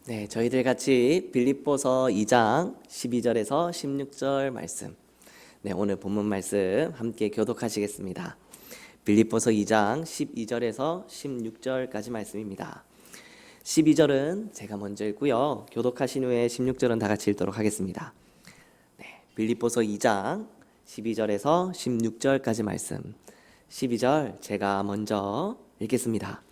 네, 저희들 같이 빌립보서 2장 12절에서 16절 말씀. 네, 오늘 본문 말씀 함께 교독하시겠습니다. 빌립보서 2장 12절에서 16절까지 말씀입니다. 12절은 제가 먼저 읽고요. 교독하신 후에 16절은 다 같이 읽도록 하겠습니다. 네, 빌립보서 2장 12절에서 16절까지 말씀. 12절 제가 먼저 읽겠습니다.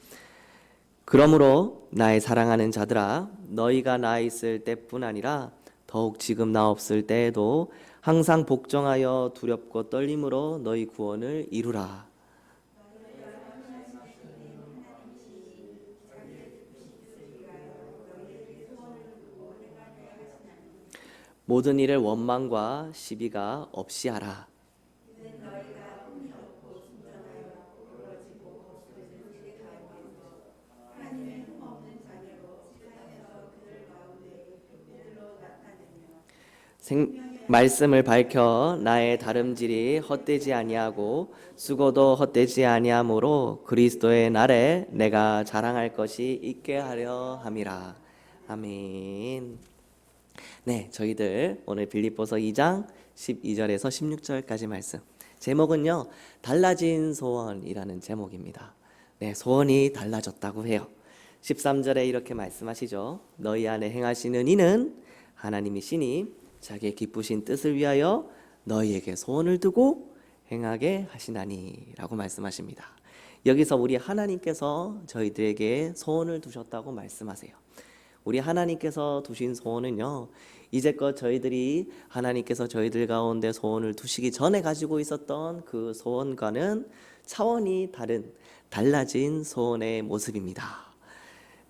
그러므로 나의 사랑하는 자들아, 너희가 나 있을 때뿐 아니라 더욱 지금 나 없을 때에도 항상 복종하여 두렵고 떨림으로 너희 구원을 이루라. 모든 일을 원망과 시비가 없이 하라. 말씀을 밝혀 나의 다름질이 헛되지 아니하고 수고도 헛되지 아니하므로 그리스도의 날에 내가 자랑할 것이 있게 하려 함이라. 아멘. 네, 저희들 오늘 빌립보서 2장 12절에서 16절까지 말씀. 제목은요, 달라진 소원이라는 제목입니다. 네, 소원이 달라졌다고 해요. 13절에 이렇게 말씀하시죠. 너희 안에 행하시는 이는 하나님이시니 자기의 기쁘신 뜻을 위하여 너희에게 소원을 두고 행하게 하시나니 라고 말씀하십니다. 여기서 우리 하나님께서 저희들에게 소원을 두셨다고 말씀하세요. 우리 하나님께서 두신 소원은요, 이제껏 저희들이 하나님께서 저희들 가운데 소원을 두시기 전에 가지고 있었던 그 소원과는 차원이 다른 달라진 소원의 모습입니다.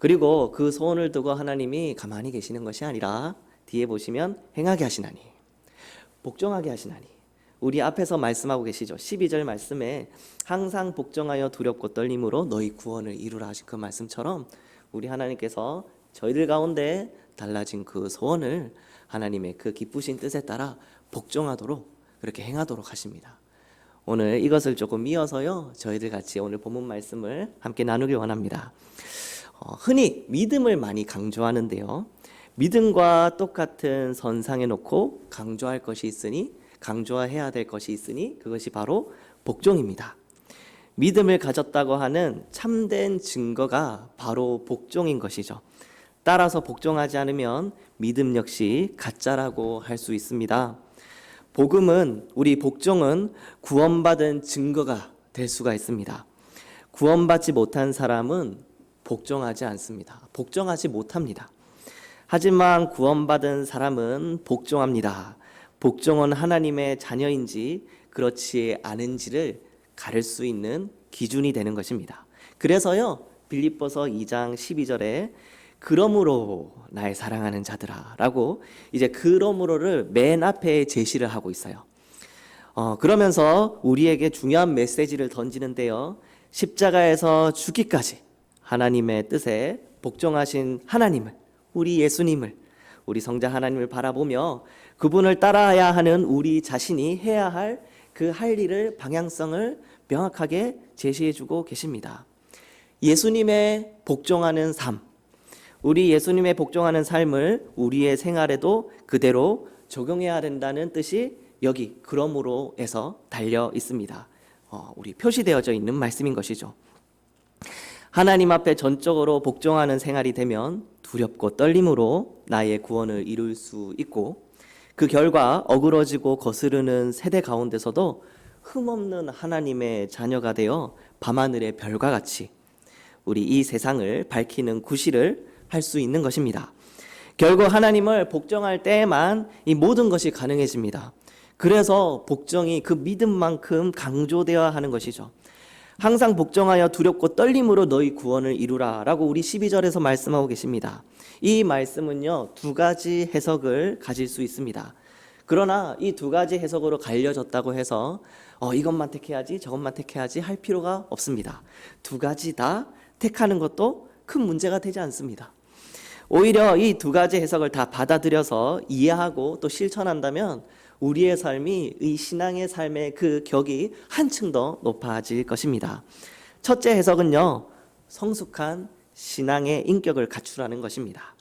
그리고 그 소원을 두고 하나님이 가만히 계시는 것이 아니라 뒤에 보시면 행하게 하시나니, 복종하게 하시나니, 우리 앞에서 말씀하고 계시죠. 12절 말씀에 항상 복종하여 두렵고 떨림으로 너희 구원을 이루라 하신 그 말씀처럼 우리 하나님께서 저희들 가운데 달라진 그 소원을 하나님의 그 기쁘신 뜻에 따라 복종하도록 그렇게 행하도록 하십니다. 오늘 이것을 조금 이어서요, 저희들 같이 오늘 본문 말씀을 함께 나누길 원합니다. 흔히 믿음을 많이 강조하는데요, 믿음과 똑같은 선상에 놓고 강조할 것이 있으니, 강조해야 될 것이 있으니 그것이 바로 복종입니다. 믿음을 가졌다고 하는 참된 증거가 바로 복종인 것이죠. 따라서 복종하지 않으면 믿음 역시 가짜라고 할 수 있습니다. 복음은, 우리 복종은 구원받은 증거가 될 수가 있습니다. 구원받지 못한 사람은 복종하지 않습니다. 복종하지 못합니다. 하지만 구원받은 사람은 복종합니다. 복종은 하나님의 자녀인지 그렇지 않은지를 가릴 수 있는 기준이 되는 것입니다. 그래서요, 빌립보서 2장 12절에 그러므로 나의 사랑하는 자들아 라고 이제 그러므로를 맨 앞에 제시를 하고 있어요. 그러면서 우리에게 중요한 메시지를 던지는데요, 십자가에서 죽기까지 하나님의 뜻에 복종하신 하나님을, 우리 예수님을, 우리 성자 하나님을 바라보며 그분을 따라야 하는 우리 자신이 해야 할 그 할 일을, 방향성을 명확하게 제시해주고 계십니다. 예수님의 복종하는 삶, 우리 예수님의 복종하는 삶을 우리의 생활에도 그대로 적용해야 된다는 뜻이 여기 그러므로에서 달려 있습니다. 우리 표시되어져 있는 말씀인 것이죠. 하나님 앞에 전적으로 복종하는 생활이 되면 두렵고 떨림으로 나의 구원을 이룰 수 있고, 그 결과 어그러지고 거스르는 세대 가운데서도 흠없는 하나님의 자녀가 되어 밤하늘의 별과 같이 우리 이 세상을 밝히는 구실을 할 수 있는 것입니다. 결국 하나님을 복종할 때에만 이 모든 것이 가능해집니다. 그래서 복종이 그 믿음만큼 강조되어야 하는 것이죠. 항상 복종하여 두렵고 떨림으로 너희 구원을 이루라 라고 우리 12절에서 말씀하고 계십니다. 이 말씀은요, 두 가지 해석을 가질 수 있습니다. 그러나 이 두 가지 해석으로 갈려졌다고 해서 이것만 택해야지 저것만 택해야지 할 필요가 없습니다. 두 가지 다 택하는 것도 큰 문제가 되지 않습니다. 오히려 이 두 가지 해석을 다 받아들여서 이해하고 또 실천한다면 우리의 삶이 이 신앙의 삶의 그 격이 한층 더 높아질 것입니다. 첫째 해석은요, 성숙한 신앙의 인격을 갖추라는 것입니다.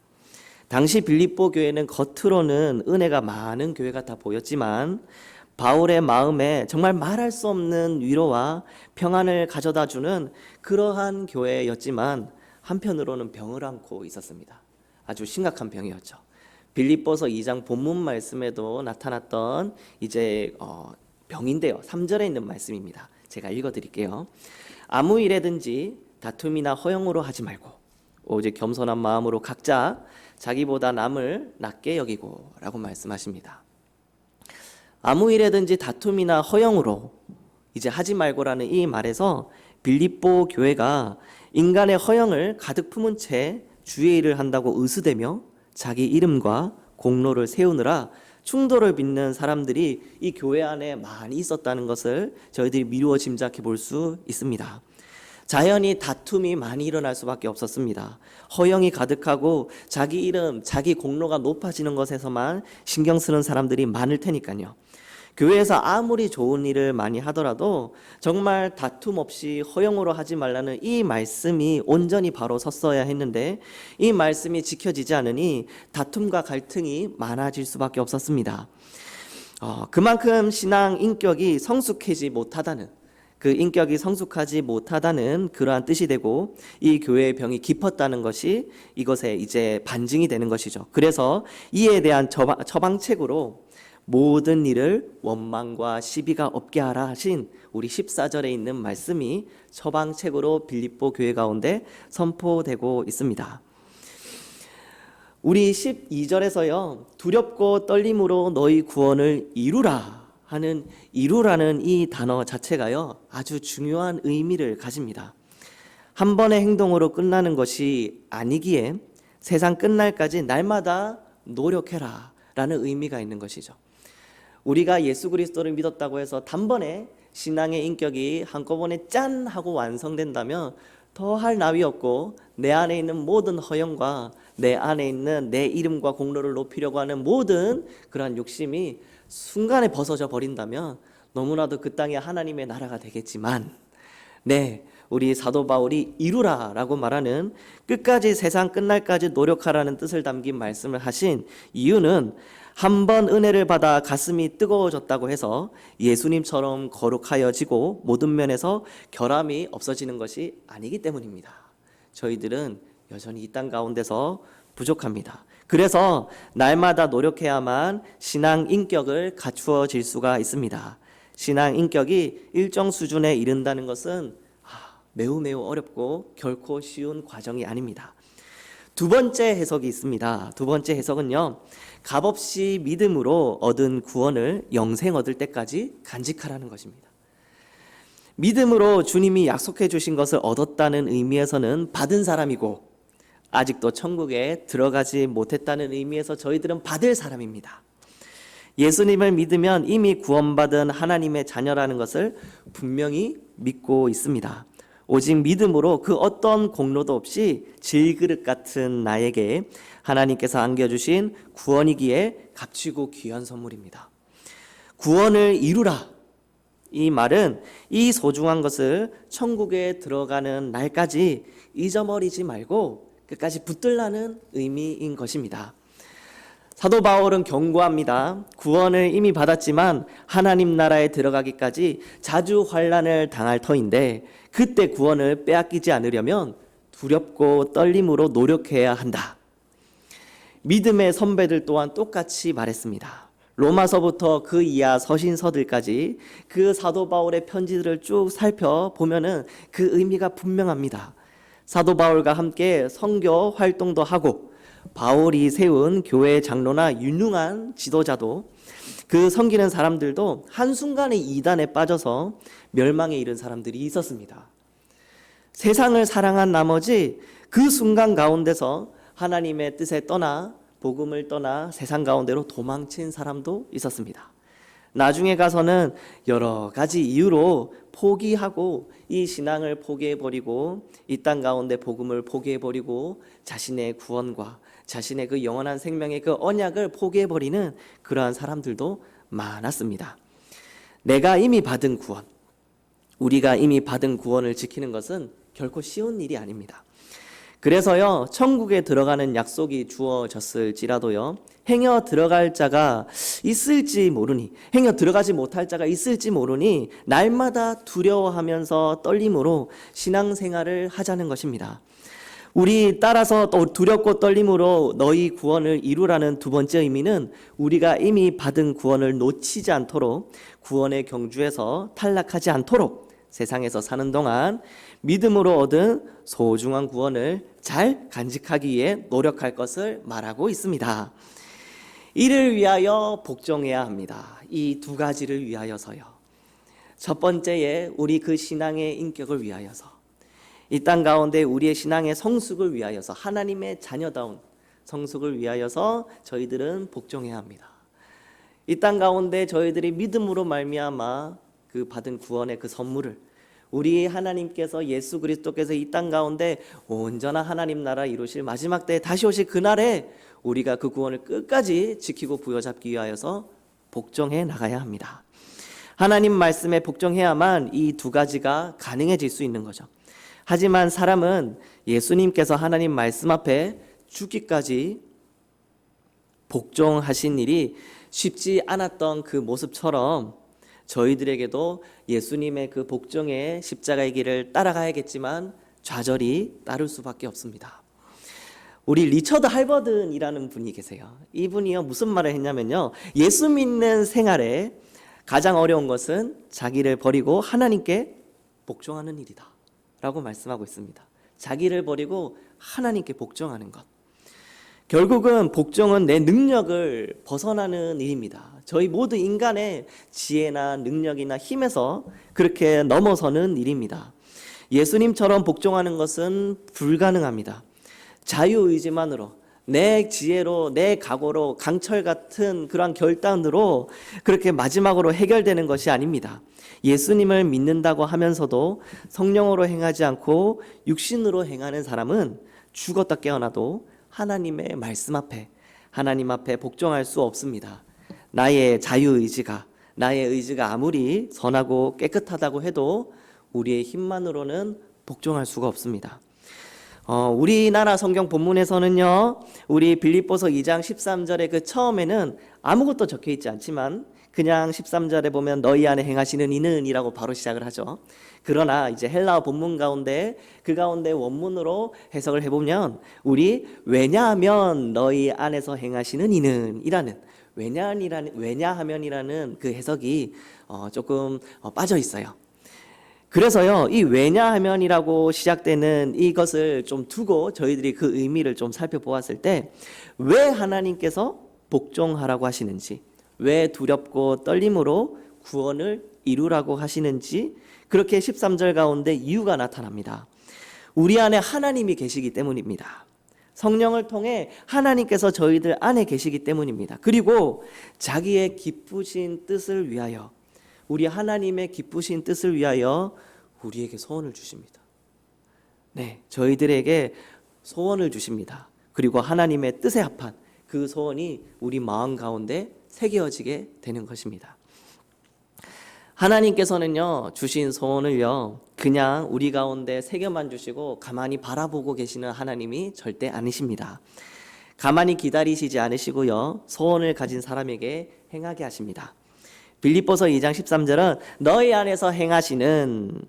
당시 빌립보 교회는 겉으로는 은혜가 많은 교회 같아 보였지만 바울의 마음에 정말 말할 수 없는 위로와 평안을 가져다 주는 그러한 교회였지만 한편으로는 병을 안고 있었습니다. 아주 심각한 병이었죠. 빌립보서 2장 본문 말씀에도 나타났던 이제 병인데요. 3절에 있는 말씀입니다. 제가 읽어드릴게요. 아무 일에든지 다툼이나 허영으로 하지 말고 오직 겸손한 마음으로 각자 자기보다 남을 낮게 여기고 라고 말씀하십니다. 아무 일에든지 다툼이나 허영으로 이제 하지 말고라는 이 말에서 빌립보 교회가 인간의 허영을 가득 품은 채 주의 일을 한다고 의수되며 자기 이름과 공로를 세우느라 충돌을 빚는 사람들이 이 교회 안에 많이 있었다는 것을 저희들이 미루어 짐작해 볼 수 있습니다. 자연히 다툼이 많이 일어날 수밖에 없었습니다. 허영이 가득하고 자기 이름, 자기 공로가 높아지는 것에서만 신경 쓰는 사람들이 많을 테니까요. 교회에서 아무리 좋은 일을 많이 하더라도 정말 다툼 없이 허영으로 하지 말라는 이 말씀이 온전히 바로 섰어야 했는데 이 말씀이 지켜지지 않으니 다툼과 갈등이 많아질 수밖에 없었습니다. 그만큼 신앙 인격이 성숙하지 못하다는 그 인격이 성숙하지 못하다는 그러한 뜻이 되고 이 교회의 병이 깊었다는 것이 이것에 이제 반증이 되는 것이죠. 그래서 이에 대한 처방책으로 모든 일을 원망과 시비가 없게 하라 하신 우리 14절에 있는 말씀이 처방책으로 빌립보 교회 가운데 선포되고 있습니다. 우리 12절에서요. 두렵고 떨림으로 너희 구원을 이루라 하는 이루라는 이 단어 자체가요. 아주 중요한 의미를 가집니다. 한 번의 행동으로 끝나는 것이 아니기에 세상 끝날까지 날마다 노력해라 라는 의미가 있는 것이죠. 우리가 예수 그리스도를 믿었다고 해서 단번에 신앙의 인격이 한꺼번에 짠 하고 완성된다면 더할 나위 없고 내 안에 있는 모든 허영과 내 안에 있는 내 이름과 공로를 높이려고 하는 모든 그러한 욕심이 순간에 벗어져 버린다면 너무나도 그 땅에 하나님의 나라가 되겠지만 우리 사도 바울이 이루라라고 말하는 끝까지 세상 끝날까지 노력하라는 뜻을 담긴 말씀을 하신 이유는 한 번 은혜를 받아 가슴이 뜨거워졌다고 해서 예수님처럼 거룩하여지고 모든 면에서 결함이 없어지는 것이 아니기 때문입니다. 저희들은 여전히 이 땅 가운데서 부족합니다. 그래서 날마다 노력해야만 신앙 인격을 갖추어질 수가 있습니다. 신앙 인격이 일정 수준에 이른다는 것은 매우 어렵고 결코 쉬운 과정이 아닙니다. 두 번째 해석이 있습니다. 두 번째 해석은요. 값없이 믿음으로 얻은 구원을 영생 얻을 때까지 간직하라는 것입니다. 믿음으로 주님이 약속해 주신 것을 얻었다는 의미에서는 받은 사람이고 아직도 천국에 들어가지 못했다는 의미에서 저희들은 받을 사람입니다. 예수님을 믿으면 이미 구원받은 하나님의 자녀라는 것을 분명히 믿고 있습니다. 오직 믿음으로 그 어떤 공로도 없이 질그릇 같은 나에게 하나님께서 안겨주신 구원이기에 값지고 귀한 선물입니다. 구원을 이루라. 이 말은 이 소중한 것을 천국에 들어가는 날까지 잊어버리지 말고 끝까지 붙들라는 의미인 것입니다. 사도 바울은 경고합니다. 구원을 이미 받았지만 하나님 나라에 들어가기까지 자주 환난을 당할 터인데 그때 구원을 빼앗기지 않으려면 두렵고 떨림으로 노력해야 한다. 믿음의 선배들 또한 똑같이 말했습니다. 로마서부터 그 이하 서신서들까지 그 사도 바울의 편지들을 쭉 살펴보면은 그 의미가 분명합니다. 사도 바울과 함께 선교 활동도 하고 바울이 세운 교회 장로나 유능한 지도자도 그 섬기는 사람들도 한순간에 이단에 빠져서 멸망에 이른 사람들이 있었습니다. 세상을 사랑한 나머지 그 순간 가운데서 하나님의 뜻에 떠나 복음을 떠나 세상 가운데로 도망친 사람도 있었습니다. 나중에 가서는 여러 가지 이유로 포기하고 이 신앙을 포기해버리고 이 땅 가운데 복음을 포기해버리고 자신의 구원과 자신의 그 영원한 생명의 그 언약을 포기해버리는 그러한 사람들도 많았습니다. 내가 이미 받은 구원, 우리가 이미 받은 구원을 지키는 것은 결코 쉬운 일이 아닙니다. 그래서요, 천국에 들어가는 약속이 주어졌을지라도요, 행여 들어갈 자가 있을지 모르니, 행여 들어가지 못할 자가 있을지 모르니 날마다 두려워하면서 떨림으로 신앙생활을 하자는 것입니다. 우리 따라서 또 두렵고 떨림으로 너희 구원을 이루라는 두 번째 의미는 우리가 이미 받은 구원을 놓치지 않도록, 구원의 경주에서 탈락하지 않도록 세상에서 사는 동안 믿음으로 얻은 소중한 구원을 잘 간직하기 위해 노력할 것을 말하고 있습니다. 이를 위하여 복종해야 합니다. 이 두 가지를 위하여서요. 첫 번째에 우리 그 신앙의 인격을 위하여서, 이 땅 가운데 우리의 신앙의 성숙을 위하여서, 하나님의 자녀다운 성숙을 위하여서 저희들은 복종해야 합니다. 이 땅 가운데 저희들이 믿음으로 말미암아 그 받은 구원의 그 선물을, 우리 하나님께서 예수 그리스도께서 이 땅 가운데 온전한 하나님 나라 이루실 마지막 때에 다시 오실 그날에 우리가 그 구원을 끝까지 지키고 부여잡기 위하여서 복종해 나가야 합니다. 하나님 말씀에 복종해야만 이 두 가지가 가능해질 수 있는 거죠. 하지만 사람은 예수님께서 하나님 말씀 앞에 죽기까지 복종하신 일이 쉽지 않았던 그 모습처럼 저희들에게도 예수님의 그 복종의 십자가의 길을 따라가야겠지만 좌절이 따를 수밖에 없습니다. 우리 리처드 할버든이라는 분이 계세요. 이분이요, 무슨 말을 했냐면요, 예수 믿는 생활에 가장 어려운 것은 자기를 버리고 하나님께 복종하는 일이다 라고 말씀하고 있습니다. 자기를 버리고 하나님께 복종하는 것, 결국은 복종은 내 능력을 벗어나는 일입니다. 저희 모두 인간의 지혜나 능력이나 힘에서 그렇게 넘어서는 일입니다. 예수님처럼 복종하는 것은 불가능합니다. 자유의지만으로, 내 지혜로, 내 각오로, 강철 같은 그러한 결단으로 그렇게 마지막으로 해결되는 것이 아닙니다. 예수님을 믿는다고 하면서도 성령으로 행하지 않고 육신으로 행하는 사람은 죽었다 깨어나도 하나님의 말씀 앞에, 하나님 앞에 복종할 수 없습니다. 나의 자유의지가, 나의 의지가 아무리 선하고 깨끗하다고 해도 우리의 힘만으로는 복종할 수가 없습니다. 우리나라 성경 본문에서는요, 우리 빌립보서 2장 13절에 그 처음에는 아무것도 적혀 있지 않지만 그냥 13절에 보면 너희 안에 행하시는 이는 이라고 바로 시작을 하죠. 그러나 이제 헬라어 본문 가운데 그 가운데 원문으로 해석을 해보면 우리 왜냐하면 너희 안에서 행하시는 이는 이라는, 왜냐하면이라는 그 해석이 조금 빠져 있어요. 그래서요, 이 왜냐하면이라고 시작되는 이것을 좀 두고 저희들이 그 의미를 좀 살펴보았을 때, 왜 하나님께서 복종하라고 하시는지, 왜 두렵고 떨림으로 구원을 이루라고 하시는지, 그렇게 13절 가운데 이유가 나타납니다. 우리 안에 하나님이 계시기 때문입니다. 성령을 통해 하나님께서 저희들 안에 계시기 때문입니다. 그리고 자기의 기쁘신 뜻을 위하여, 우리 하나님의 기쁘신 뜻을 위하여 우리에게 소원을 주십니다. 네, 저희들에게 소원을 주십니다. 그리고 하나님의 뜻에 합한 그 소원이 우리 마음 가운데 새겨지게 되는 것입니다. 하나님께서는요, 주신 소원을요, 그냥 우리 가운데 새겨만 주시고 가만히 바라보고 계시는 하나님이 절대 아니십니다. 가만히 기다리시지 않으시고요, 소원을 가진 사람에게 행하게 하십니다. 빌립보서 2장 13절은 너희 안에서 행하시는,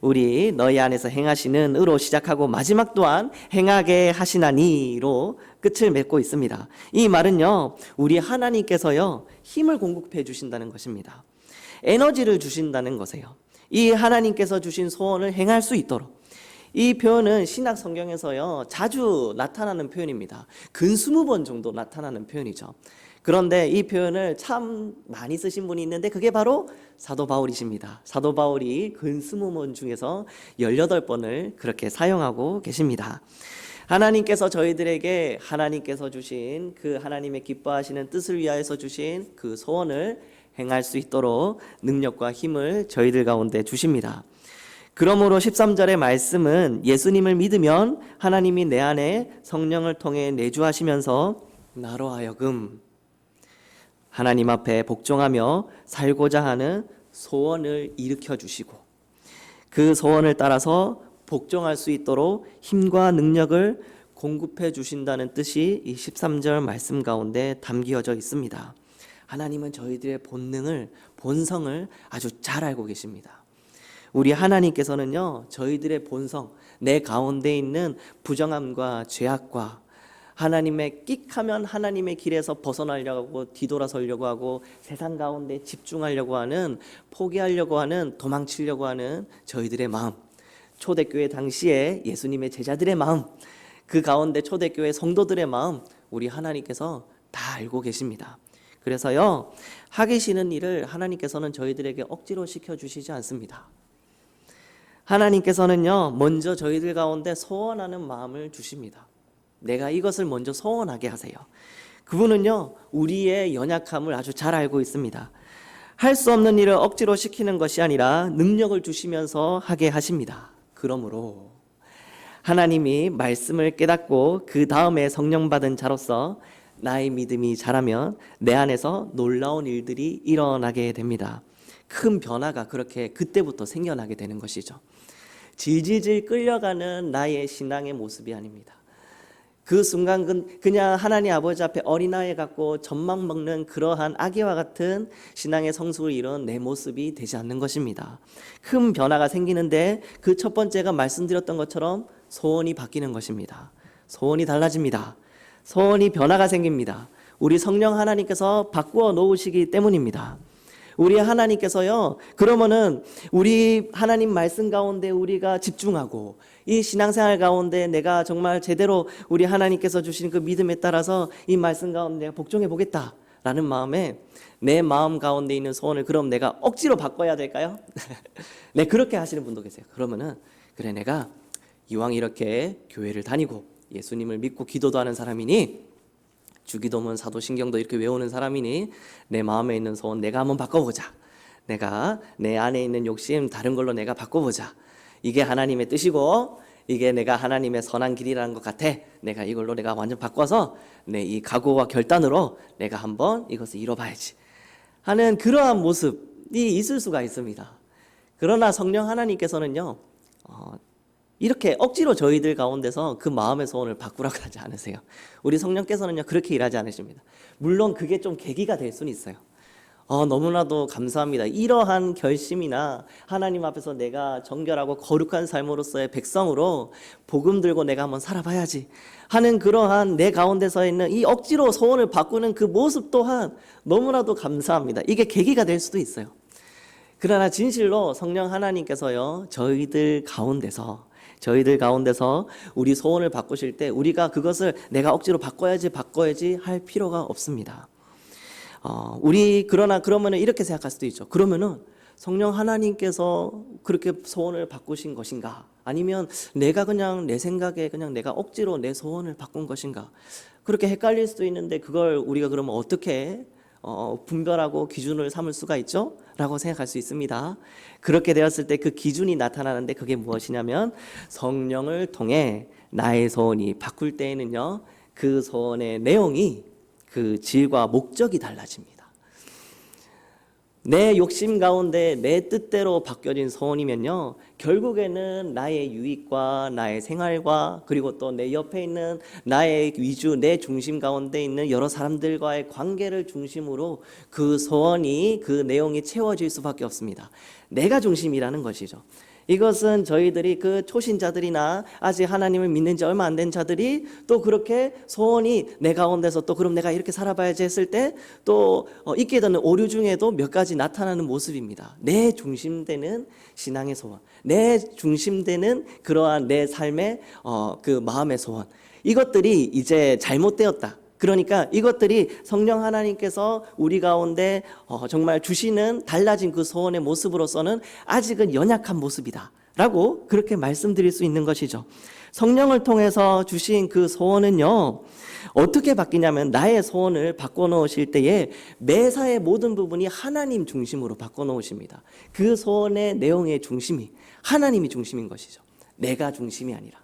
우리 너희 안에서 행하시는 으로 시작하고 마지막 또한 행하게 하시나니로 끝을 맺고 있습니다. 이 말은요, 우리 하나님께서요, 힘을 공급해 주신다는 것입니다. 에너지를 주신다는 것이에요. 이 하나님께서 주신 소원을 행할 수 있도록. 이 표현은 신약 성경에서요, 자주 나타나는 표현입니다. 근 20번 정도 나타나는 표현이죠. 그런데 이 표현을 참 많이 쓰신 분이 있는데 그게 바로 사도 바울이십니다. 사도 바울이 근 20번 중에서 18번을 그렇게 사용하고 계십니다. 하나님께서 저희들에게 하나님께서 주신 그 하나님의 기뻐하시는 뜻을 위하여서 주신 그 소원을 행할 수 있도록 능력과 힘을 저희들 가운데 주십니다. 그러므로 13절의 말씀은 예수님을 믿으면 하나님이 내 안에 성령을 통해 내주하시면서 나로 하여금 하나님 앞에 복종하며 살고자 하는 소원을 일으켜 주시고 그 소원을 따라서 복종할 수 있도록 힘과 능력을 공급해 주신다는 뜻이 이 13절 말씀 가운데 담겨져 있습니다. 하나님은 저희들의 본성을 아주 잘 알고 계십니다. 우리 하나님께서는요, 저희들의 본성, 내 가운데 있는 부정함과 죄악과 하나님의 끽하면 하나님의 길에서 벗어나려고 하고 뒤돌아서려고 하고 세상 가운데 집중하려고 하는, 포기하려고 하는, 도망치려고 하는 저희들의 마음, 초대교회 당시에 예수님의 제자들의 마음, 그 가운데 초대교회 성도들의 마음, 우리 하나님께서 다 알고 계십니다. 그래서요, 하기 싫은 일을 하나님께서는 저희들에게 억지로 시켜주시지 않습니다. 하나님께서는요, 먼저 저희들 가운데 소원하는 마음을 주십니다. 내가 이것을 먼저 소원하게 하세요. 그분은요, 우리의 연약함을 아주 잘 알고 있습니다. 할 수 없는 일을 억지로 시키는 것이 아니라 능력을 주시면서 하게 하십니다. 그러므로 하나님이 말씀을 깨닫고 그 다음에 성령 받은 자로서 나의 믿음이 자라면 내 안에서 놀라운 일들이 일어나게 됩니다. 큰 변화가 그렇게 그때부터 생겨나게 되는 것이죠. 질질질 끌려가는 나의 신앙의 모습이 아닙니다. 그 순간 그냥 하나님 아버지 앞에 어린아이 같고 젖막 먹는 그러한 아기와 같은 신앙의 성숙을 이룬 내 모습이 되지 않는 것입니다. 큰 변화가 생기는데 그 첫 번째가 말씀드렸던 것처럼 소원이 바뀌는 것입니다. 소원이 달라집니다. 소원이 변화가 생깁니다. 우리 성령 하나님께서 바꾸어 놓으시기 때문입니다. 우리 하나님께서요, 그러면은 우리 하나님 말씀 가운데 우리가 집중하고 이 신앙생활 가운데 내가 정말 제대로 우리 하나님께서 주신 그 믿음에 따라서 이 말씀 가운데 내가 복종해 보겠다라는 마음에 내 마음 가운데 있는 소원을 그럼 내가 억지로 바꿔야 될까요? 네, 그렇게 하시는 분도 계세요. 그러면은 그래, 내가 이왕 이렇게 교회를 다니고 예수님을 믿고 기도도 하는 사람이니, 주기도문, 사도신경도 이렇게 외우는 사람이니 내 마음에 있는 소원 내가 한번 바꿔보자. 내가 내 안에 있는 욕심 다른 걸로 내가 바꿔보자. 이게 하나님의 뜻이고 이게 내가 하나님의 선한 길이라는 것 같아. 내가 이걸로 내가 완전 바꿔서 내 이 각오와 결단으로 내가 한번 이것을 이뤄봐야지 하는 그러한 모습이 있을 수가 있습니다. 그러나 성령 하나님께서는요, 이렇게 억지로 저희들 가운데서 그 마음의 소원을 바꾸라고 하지 않으세요. 우리 성령께서는요, 그렇게 일하지 않으십니다. 물론 그게 좀 계기가 될 수는 있어요. 너무나도 감사합니다. 이러한 결심이나 하나님 앞에서 내가 정결하고 거룩한 삶으로서의 백성으로 복음 들고 내가 한번 살아봐야지 하는 그러한 내 가운데서 있는 이 억지로 소원을 바꾸는 그 모습 또한 너무나도 감사합니다. 이게 계기가 될 수도 있어요. 그러나 진실로 성령 하나님께서요, 저희들 가운데서 우리 소원을 바꾸실 때 우리가 그것을 내가 억지로 바꿔야지 할 필요가 없습니다. 그러면은 이렇게 생각할 수도 있죠. 그러면은 성령 하나님께서 그렇게 소원을 바꾸신 것인가? 아니면 내가 그냥 내 생각에 그냥 내가 억지로 내 소원을 바꾼 것인가? 그렇게 헷갈릴 수도 있는데 그걸 우리가 그러면 어떻게 분별하고 기준을 삼을 수가 있죠? 라고 생각할 수 있습니다. 그렇게 되었을 때 그 기준이 나타나는데 그게 무엇이냐면 성령을 통해 나의 소원이 바꿀 때에는요, 그 소원의 내용이 그 질과 목적이 달라집니다. 내 욕심 가운데 내 뜻대로 바뀌어진 소원이면요, 결국에는 나의 유익과 나의 생활과 그리고 또 내 옆에 있는 나의 위주, 내 중심 가운데 있는 여러 사람들과의 관계를 중심으로 그 소원이, 그 내용이 채워질 수밖에 없습니다. 내가 중심이라는 것이죠. 이것은 저희들이 그 초신자들이나 아직 하나님을 믿는 지 얼마 안 된 자들이 또 그렇게 소원이 내 가운데서 또 그럼 내가 이렇게 살아봐야지 했을 때 또 있게 되는 오류 중에도 몇 가지 나타나는 모습입니다. 내 중심되는 신앙의 소원, 내 중심되는 그러한 내 삶의 그 마음의 소원, 이것들이 이제 잘못되었다. 그러니까 이것들이 성령 하나님께서 우리 가운데 정말 주시는 달라진 그 소원의 모습으로서는 아직은 연약한 모습이다 라고 그렇게 말씀드릴 수 있는 것이죠. 성령을 통해서 주신 그 소원은요, 어떻게 바뀌냐면 나의 소원을 바꿔놓으실 때에 매사의 모든 부분이 하나님 중심으로 바꿔놓으십니다. 그 소원의 내용의 중심이 하나님이 중심인 것이죠. 내가 중심이 아니라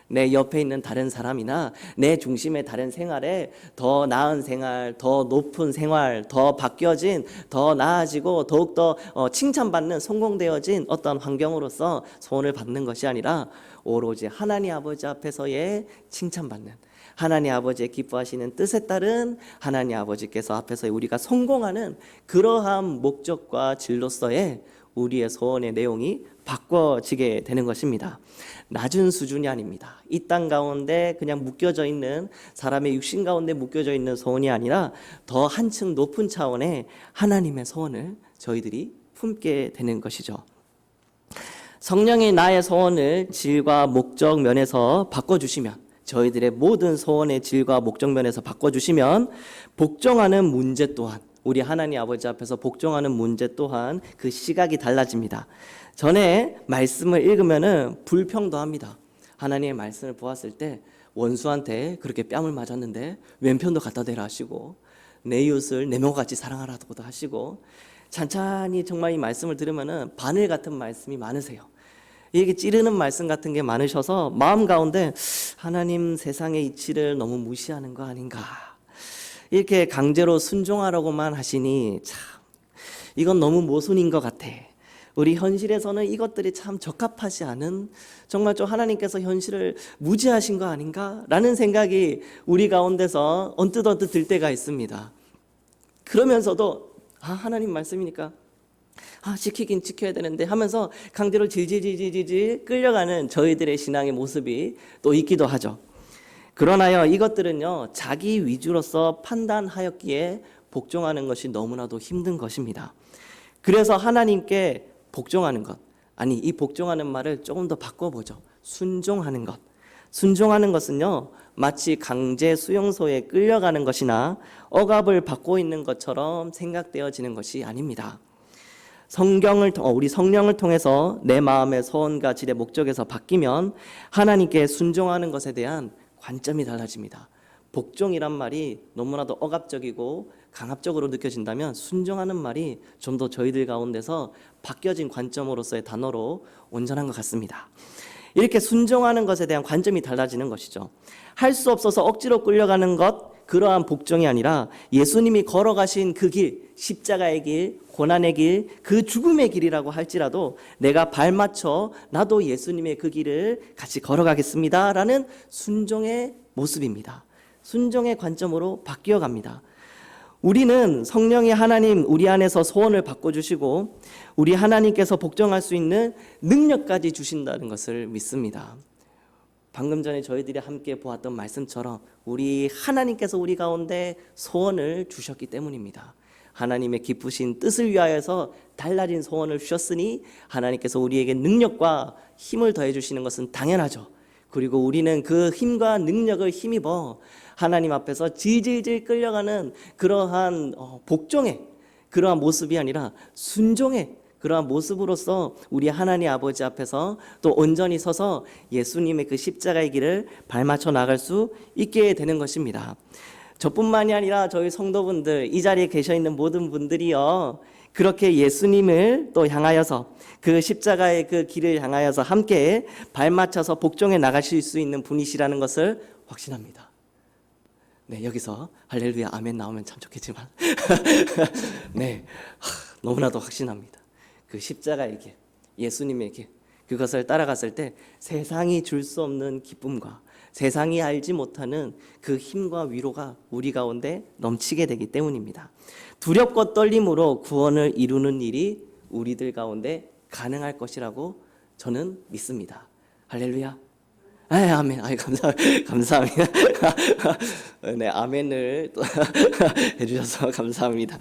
내 옆에 있는 다른 사람이나 내 중심의 다른 생활에 더 나은 생활, 더 높은 생활, 더 바뀌어진, 더 나아지고 더욱더 칭찬받는 성공되어진 어떤 환경으로서 소원을 받는 것이 아니라 오로지 하나님 아버지 앞에서의 칭찬받는, 하나님 아버지의 기뻐하시는 뜻에 따른 하나님 아버지께서 앞에서 우리가 성공하는 그러한 목적과 진로서의 우리의 소원의 내용이 바꿔지게 되는 것입니다. 낮은 수준이 아닙니다. 이 땅 가운데 그냥 묶여져 있는, 사람의 육신 가운데 묶여져 있는 소원이 아니라 더 한층 높은 차원의 하나님의 소원을 저희들이 품게 되는 것이죠. 성령이 나의 소원을 질과 목적 면에서 바꿔주시면, 저희들의 모든 소원의 질과 목적 면에서 바꿔주시면, 복종하는 문제 또한, 우리 하나님 아버지 앞에서 복종하는 문제 또한 그 시각이 달라집니다. 전에 말씀을 읽으면은 불평도 합니다. 하나님의 말씀을 보았을 때 원수한테 그렇게 뺨을 맞았는데 왼편도 갖다 대라 하시고, 내 이웃을 내 몸같이 사랑하라고도 하시고, 찬찬히 정말 이 말씀을 들으면은 바늘 같은 말씀이 많으세요. 이게 찌르는 말씀 같은 게 많으셔서 마음 가운데 하나님 세상의 이치를 너무 무시하는 거 아닌가, 이렇게 강제로 순종하라고만 하시니 참 이건 너무 모순인 것 같아. 우리 현실에서는 이것들이 참 적합하지 않은, 정말 좀 하나님께서 현실을 무지하신 거 아닌가라는 생각이 우리 가운데서 언뜻 들 때가 있습니다. 그러면서도 하나님 말씀이니까 지키긴 지켜야 되는데 하면서 강제로 질질질질질 끌려가는 저희들의 신앙의 모습이 또 있기도 하죠. 그러나요, 이것들은요 자기 위주로서 판단하였기에 복종하는 것이 너무나도 힘든 것입니다. 그래서 하나님께 복종하는 것, 아니 이 복종하는 말을 조금 더 바꿔보죠. 순종하는 것. 순종하는 것은요 마치 강제 수용소에 끌려가는 것이나 억압을 받고 있는 것처럼 생각되어지는 것이 아닙니다. 우리 성령을 통해서 내 마음의 소원과 질의 목적에서 바뀌면 하나님께 순종하는 것에 대한 관점이 달라집니다. 복종이란 말이 너무나도 억압적이고 강압적으로 느껴진다면 순종하는 말이 좀 더 저희들 가운데서 바뀌어진 관점으로서의 단어로 온전한 것 같습니다. 이렇게 순종하는 것에 대한 관점이 달라지는 것이죠. 할 수 없어서 억지로 끌려가는 것, 그러한 복종이 아니라 예수님이 걸어가신 그 길, 십자가의 길, 고난의 길, 그 죽음의 길이라고 할지라도 내가 발맞춰 나도 예수님의 그 길을 같이 걸어가겠습니다 라는 순종의 모습입니다. 순종의 관점으로 바뀌어갑니다. 우리는 성령이 하나님 우리 안에서 소원을 바꿔주시고 우리 하나님께서 복종할 수 있는 능력까지 주신다는 것을 믿습니다. 방금 전에 저희들이 함께 보았던 말씀처럼 우리 하나님께서 우리 가운데 소원을 주셨기 때문입니다. 하나님의 기쁘신 뜻을 위하여서 달라진 소원을 주셨으니 하나님께서 우리에게 능력과 힘을 더해 주시는 것은 당연하죠. 그리고 우리는 그 힘과 능력을 힘입어 하나님 앞에서 질질질 끌려가는 그러한 복종의 그러한 모습이 아니라 순종의 그러한 모습으로서 우리 하나님 아버지 앞에서 또 온전히 서서 예수님의 그 십자가의 길을 발맞춰 나갈 수 있게 되는 것입니다. 저뿐만이 아니라 저희 성도분들, 이 자리에 계셔 있는 모든 분들이요, 그렇게 예수님을 또 향하여서 그 십자가의 그 길을 향하여서 함께 발맞춰서 복종해 나가실 수 있는 분이시라는 것을 확신합니다. 네, 여기서 할렐루야 아멘 나오면 참 좋겠지만 네, 너무나도 확신합니다. 그 십자가의 길, 예수님의 길, 그것을 따라갔을 때 세상이 줄 수 없는 기쁨과 세상이 알지 못하는 그 힘과 위로가 우리 가운데 넘치게 되기 때문입니다. 두렵고 떨림으로 구원을 이루는 일이 우리들 가운데 가능할 것이라고 저는 믿습니다. 할렐루야. 아멘. 감사합니다. 네, 아멘을 또 해주셔서 감사합니다.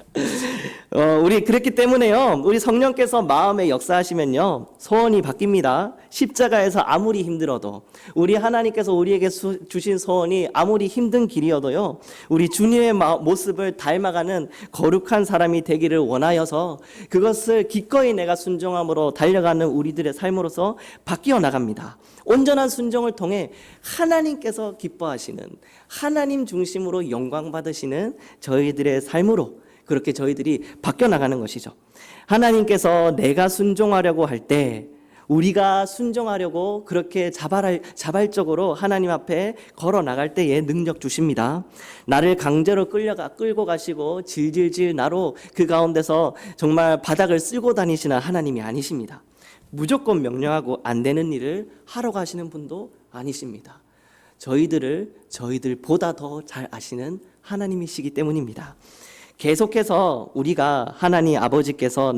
우리 그랬기 때문에요, 우리 성령께서 마음에 역사하시면요, 소원이 바뀝니다. 십자가에서 아무리 힘들어도, 우리 하나님께서 우리에게 주신 소원이 아무리 힘든 길이어도요, 우리 주님의 모습을 닮아가는 거룩한 사람이 되기를 원하여서 그것을 기꺼이 내가 순종함으로 달려가는 우리들의 삶으로서 바뀌어 나갑니다. 온전한 순종을 통해 하나님께서 기뻐하시는, 하나님 중심으로 영광 받으시는 저희들의 삶으로 그렇게 저희들이 바뀌어 나가는 것이죠. 하나님께서 내가 순종하려고 할 때, 우리가 순종하려고 그렇게 자발적으로 하나님 앞에 걸어 나갈 때에 능력 주십니다. 나를 강제로 끌고 가시고 질질질 나로 그 가운데서 정말 바닥을 쓸고 다니시는 하나님이 아니십니다. 무조건 명령하고 안 되는 일을 하러 가시는 분도 아니십니다. 저희들보다 더 잘 아시는 하나님이시기 때문입니다. 계속해서 우리가 하나님 아버지께서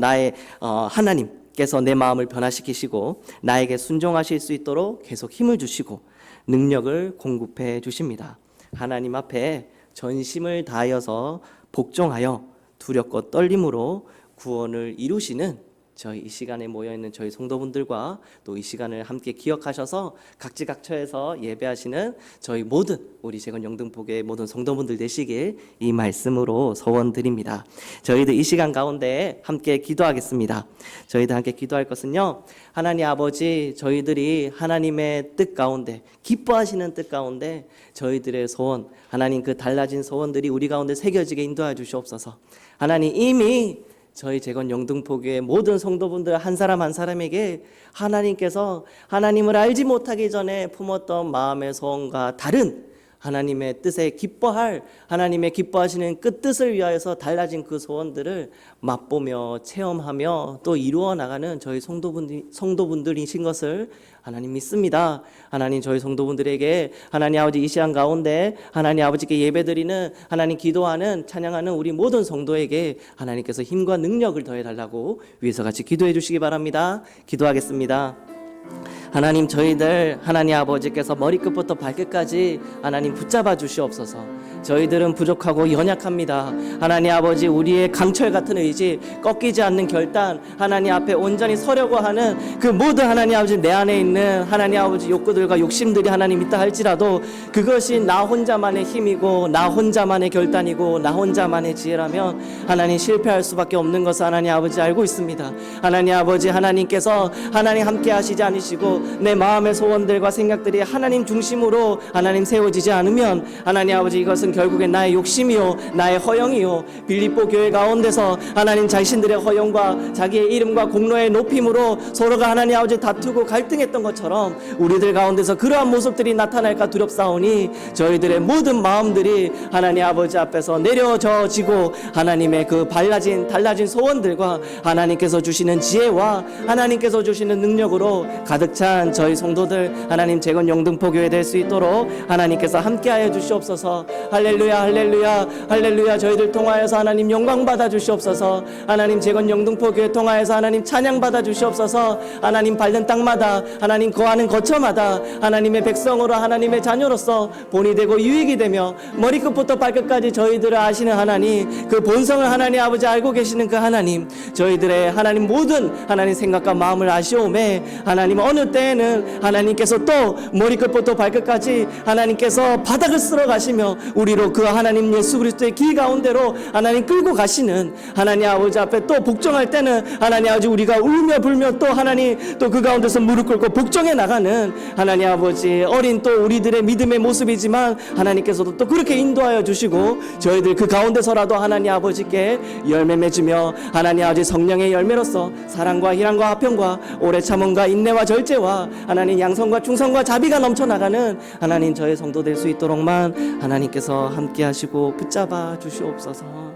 하나님께서 내 마음을 변화시키시고 나에게 순종하실 수 있도록 계속 힘을 주시고 능력을 공급해 주십니다. 하나님 앞에 전심을 다하여서 복종하여 두렵고 떨림으로 구원을 이루시는 저희 이 시간에 모여있는 저희 성도분들과 또 이 시간을 함께 기억하셔서 각지각처에서 예배하시는 저희 모든 우리 재건 영등포교회 모든 성도분들 되시길 이 말씀으로 소원드립니다. 저희들 이 시간 가운데 함께 기도하겠습니다. 저희들 함께 기도할 것은요, 하나님 아버지, 저희들이 하나님의 뜻 가운데 기뻐하시는 뜻 가운데 저희들의 소원, 하나님 그 달라진 소원들이 우리 가운데 새겨지게 인도하여 주시옵소서. 하나님 이미 저희 재건 영등포교회 모든 성도분들 한 사람 한 사람에게 하나님께서 하나님을 알지 못하기 전에 품었던 마음의 소원과 다른 하나님의 뜻에 기뻐할 하나님의 기뻐하시는 그 뜻을 위하여서 달라진 그 소원들을 맛보며 체험하며 또 이루어 나가는 저희 성도분들이신 것을 하나님 믿습니다. 하나님 저희 성도분들에게 하나님 아버지 이 시간 가운데 하나님 아버지께 예배드리는 하나님 기도하는 찬양하는 우리 모든 성도에게 하나님께서 힘과 능력을 더해달라고 위에서 같이 기도해 주시기 바랍니다. 기도하겠습니다. 하나님 저희들 하나님 아버지께서 머리끝부터 발끝까지 하나님 붙잡아 주시옵소서. 저희들은 부족하고 연약합니다. 하나님 아버지 우리의 강철 같은 의지, 꺾이지 않는 결단, 하나님 앞에 온전히 서려고 하는 그 모든 하나님 아버지 내 안에 있는 하나님 아버지 욕구들과 욕심들이 하나님 있다 할지라도 그것이 나 혼자만의 힘이고 나 혼자만의 결단이고 나 혼자만의 지혜라면 하나님 실패할 수밖에 없는 것을 하나님 아버지 알고 있습니다. 하나님 아버지 하나님께서 하나님 함께 하시지 않으시고 내 마음의 소원들과 생각들이 하나님 중심으로 하나님 세워지지 않으면 하나님 아버지 이것은 결국엔 나의 욕심이요 나의 허영이요 빌립보 교회 가운데서 하나님 자신들의 허영과 자기의 이름과 공로의 높임으로 서로가 하나님 아버지 다투고 갈등했던 것처럼 우리들 가운데서 그러한 모습들이 나타날까 두렵사오니 저희들의 모든 마음들이 하나님 아버지 앞에서 내려져지고 하나님의 그 달라진 소원들과 하나님께서 주시는 지혜와 하나님께서 주시는 능력으로 가득 찬 저희 성도들 하나님 재건 영등포교회 될 수 있도록 하나님께서 함께하여 주시옵소서. 할렐루야 할렐루야 할렐루야. 저희들 통하여서 하나님 영광 받아 주시옵소서. 하나님 재건 영등포교회 통하여서 하나님 찬양 받아 주시옵소서. 하나님 밟는 땅마다 하나님 거하는 거처마다 하나님의 백성으로 하나님의 자녀로서 본이 되고 유익이 되며 머리끝부터 발끝까지 저희들을 아시는 하나님 그 본성을 하나님 아버지 알고 계시는 그 하나님 저희들의 하나님 모든 하나님 생각과 마음을 아시오매 하나님 어느 때에는 하나님께서 또 머리끝부터 발끝까지 하나님께서 바닥을 쓸어 가시며 우리로 그 하나님 예수 그리스도의 길 가운데로 하나님 끌고 가시는 하나님 아버지 앞에 또 복종할 때는 하나님 아버지 우리가 울며 불며 또 하나님 또 그 가운데서 무릎 꿇고 복종해 나가는 하나님 아버지 어린 또 우리들의 믿음의 모습이지만 하나님께서도 또 그렇게 인도하여 주시고 저희들 그 가운데서라도 하나님 아버지께 열매 맺으며 하나님 아버지 성령의 열매로서 사랑과 희랑과 화평과 오래 참음과 인내와 절제와 하나님 양성과 충성과 자비가 넘쳐나가는 하나님 저의 성도 될 수 있도록만 하나님께서 함께 하시고 붙잡아 주시옵소서.